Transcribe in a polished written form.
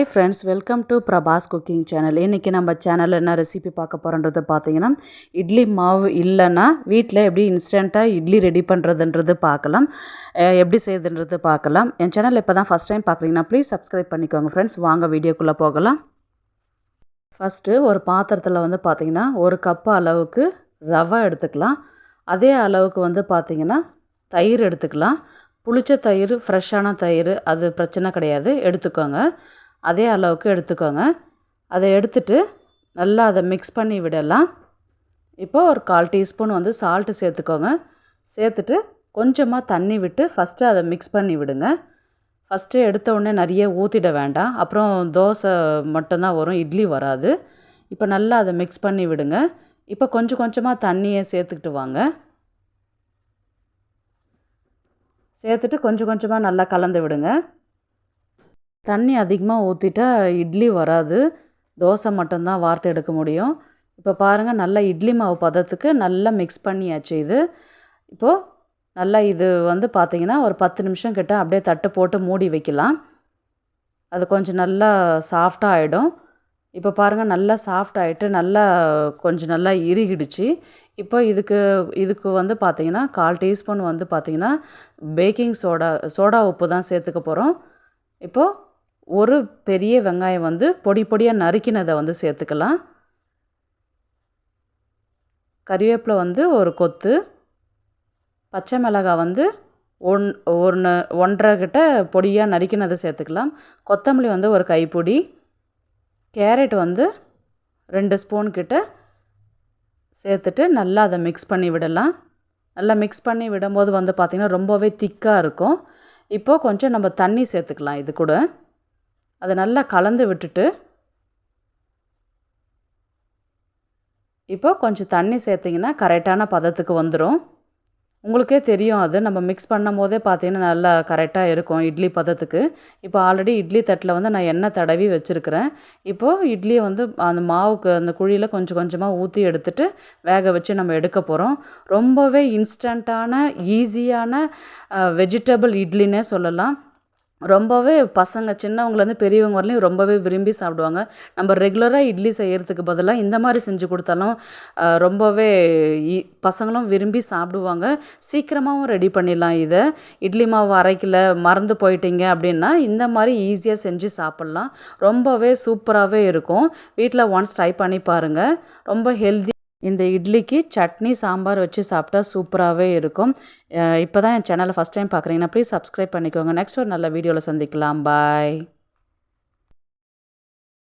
Hi friends, welcome to Prabhas cooking channel. இன்றைக்கி நம்ம சேனலில் என்ன ரெசிபி பார்க்க போகிறோன்றது பார்த்தீங்கன்னா, இட்லி மாவு இல்லைன்னா வீட்டில் எப்படி இன்ஸ்டண்ட்டாக இட்லி ரெடி பண்ணுறதுன்றது பார்க்கலாம். எப்படி செய்யுதுன்றது பார்க்கலாம். என் சேனல் இப்போ தான் ஃபஸ்ட் டைம் பார்க்குறீங்கன்னா ப்ளீஸ் சப்ஸ்கிரைப் பண்ணிக்கோங்க ஃப்ரெண்ட்ஸ். வாங்க வீடியோக்குள்ளே போகலாம். ஃபஸ்ட்டு ஒரு பாத்திரத்தில் வந்து பார்த்திங்கன்னா 1 கப்பு அளவுக்கு ரவை எடுத்துக்கலாம். அதே அளவுக்கு வந்து பார்த்திங்கன்னா தயிர் எடுத்துக்கலாம். புளிச்ச தயிர், ஃப்ரெஷ்ஷான தயிர், அது பிரச்சனை கிடையாது, எடுத்துக்கோங்க. அதே அளவுக்கு எடுத்துக்கோங்க. அதை எடுத்துட்டு நல்லா அதை மிக்ஸ் பண்ணி விடலாம். இப்போது ஒரு 1/4 டீஸ்பூன் வந்து சால்ட்டு சேர்த்துக்கோங்க. சேர்த்துட்டு கொஞ்சமாக தண்ணி விட்டு ஃபஸ்ட்டு அதை மிக்ஸ் பண்ணி விடுங்க. ஃபஸ்ட்டு எடுத்த உடனே நிறைய ஊற்றிட வேண்டாம், அப்புறம் தோசை மட்டும்தான் வரும், இட்லி வராது. இப்போ நல்லா அதை மிக்ஸ் பண்ணி விடுங்க. இப்போ கொஞ்சம் கொஞ்சமாக தண்ணியை சேர்த்துக்கிட்டு வாங்க. சேர்த்துட்டு கொஞ்சம் கொஞ்சமாக நல்லா கலந்து விடுங்க. தண்ணி அதிகமாக ஊற்றிட்டா இட்லி வராது, தோசை மட்டும்தான் வார்த்து எடுக்க முடியும். இப்போ பாருங்கள், நல்லா இட்லி மாவு பதத்துக்கு நல்லா மிக்ஸ் பண்ணியாச்சு. இப்போது நல்லா இது வந்து பார்த்திங்கன்னா ஒரு 10 நிமிஷம் கிட்ட அப்படியே தட்டு போட்டு மூடி வைக்கலாம். அது கொஞ்சம் நல்லா சாஃப்டாக ஆகிடும். இப்போ பாருங்கள், நல்லா சாஃப்ட் ஆகிட்டு நல்லா கொஞ்சம் நல்லா இறுகிடுச்சு. இப்போ இதுக்கு வந்து பார்த்திங்கன்னா 1/4 டீஸ்பூன் வந்து பார்த்திங்கன்னா பேக்கிங் சோடா உப்பு தான் சேர்த்துக்க போகிறோம். இப்போது ஒரு பெரிய வெங்காயம் வந்து பொடி பொடியாக நறுக்கினதை வந்து சேர்த்துக்கலாம். கறிவேப்பிலை வந்து ஒரு கொத்து, பச்சை மிளகாய் வந்து 1.5 கிட்ட பொடியாக நறுக்கினதை சேர்த்துக்கலாம். கொத்தமல்லி வந்து ஒரு கைப்பிடி, கேரட் வந்து 2 ஸ்பூன் கிட்ட சேர்த்துட்டு நல்லா அதை மிக்ஸ் பண்ணி விடலாம். நல்லா மிக்ஸ் பண்ணி விடும்போது வந்து பார்த்திங்கன்னா ரொம்பவே திக்காக இருக்கும். இப்போது கொஞ்சம் நம்ம தண்ணி சேர்த்துக்கலாம். இது கூட அதை நல்லா கலந்து விட்டுட்டு, இப்போ கொஞ்சம் தண்ணி சேர்த்திங்கன்னா கரெக்டான பதத்துக்கு வந்துடும். உங்களுக்கே தெரியும், அது நம்ம மிக்ஸ் பண்ணும் போதே பார்த்திங்கன்னா நல்லா கரெக்டாக இருக்கும் இட்லி பதத்துக்கு. இப்போ ஆல்ரெடி இட்லி தட்டில் வந்து நான் எண்ணெய் தடவி வச்சுருக்கிறேன். இப்போது இட்லியை வந்து அந்த மாவுக்கு அந்த குழியில் கொஞ்சம் கொஞ்சமாக ஊற்றி எடுத்துகிட்டு வேக வச்சு நம்ம எடுக்க போகிறோம். ரொம்பவே இன்ஸ்டண்ட்டான ஈஸியான வெஜிடபிள் இட்லின்னே சொல்லலாம். ரொம்பவே பசங்க சின்னவங்கலேருந்து பெரியவங்க வரலையும் ரொம்பவே விரும்பி சாப்பிடுவாங்க. நம்ம ரெகுலராக இட்லி செய்கிறதுக்கு பதிலாக இந்த மாதிரி செஞ்சு கொடுத்தாலும் ரொம்பவே பசங்களும் விரும்பி சாப்பிடுவாங்க. சீக்கிரமாகவும் ரெடி பண்ணிடலாம். இட்லி மாவு அரைக்கல, மறந்து போயிட்டீங்க அப்படின்னா இந்த மாதிரி ஈஸியாக செஞ்சு சாப்பிட்லாம். ரொம்பவே சூப்பராகவே இருக்கும். வீட்டில் ஒன்ஸ் ட்ரை பண்ணி பாருங்கள். ரொம்ப ஹெல்தி. இந்த இட்லிக்கு சட்னி, சாம்பார் வச்சு சாப்பிட்டா சூப்பராகவே இருக்கும். இப்போ தான் என் சேனலை ஃபஸ்ட் டைம் பார்க்குறீங்கன்னா ப்ளீஸ் சப்ஸ்கிரைப் பண்ணிக்கோங்க. நெக்ஸ்ட் ஒரு நல்ல வீடியோவில் சந்திக்கலாம். பாய்.